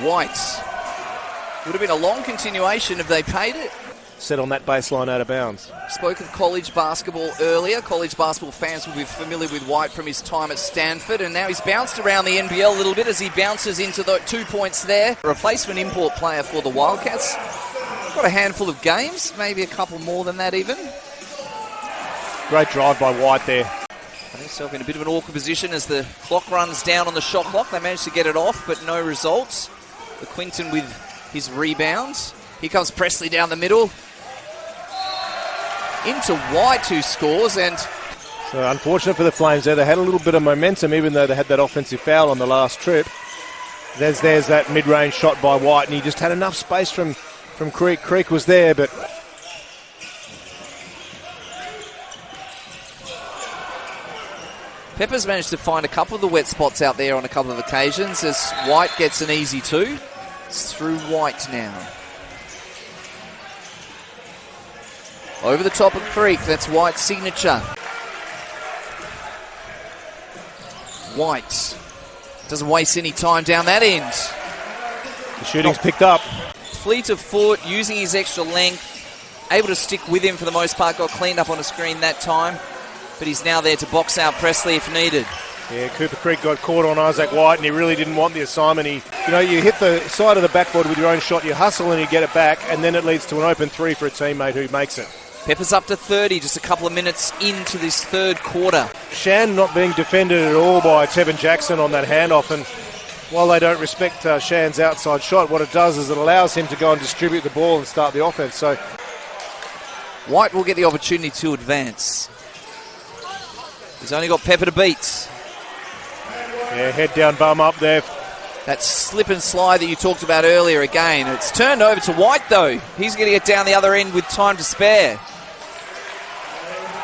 White. Would have been a long continuation if they paid it. Set on that baseline out of bounds. Spoke of college basketball earlier. College basketball fans will be familiar with White from his time at Stanford, and now he's bounced around the NBL a little bit as he bounces into the 2 points there. Replacement import player for the Wildcats. Got a handful of games, maybe a couple more than that even. Great drive by White there. Putting himself in a bit of an awkward position as the clock runs down on the shot clock. They managed to get it off, but no results. The Quinton with his rebounds. Here comes Presley down the middle. Into White, who scores, and so unfortunate for the Flames there. They had a little bit of momentum, even though they had that offensive foul on the last trip. There's that mid-range shot by White, and he just had enough space from Creek. Creek was there, but Pepper's managed to find a couple of the wet spots out there on a couple of occasions as White gets an easy two. It's through White now. Over the top of Creek, that's White's signature. White doesn't waste any time down that end. The shooting's picked up. Fleet of foot, using his extra length, able to stick with him for the most part, got cleaned up on a screen that time, but he's now there to box out Presley if needed. Yeah, Cooper Creek got caught on Isaac White, and he really didn't want the assignment. You hit the side of the backboard with your own shot, you hustle and you get it back, and then it leads to an open three for a teammate who makes it. Pepper's up to 30, just a couple of minutes into this third quarter. Shan not being defended at all by Tevin Jackson on that handoff, and while they don't respect Shan's outside shot, what it does is it allows him to go and distribute the ball and start the offense. So White will get the opportunity to advance. He's only got Pepper to beat. Yeah, head down, bum up there. That slip and slide that you talked about earlier again. It's turned over to White, though. He's going to get down the other end with time to spare.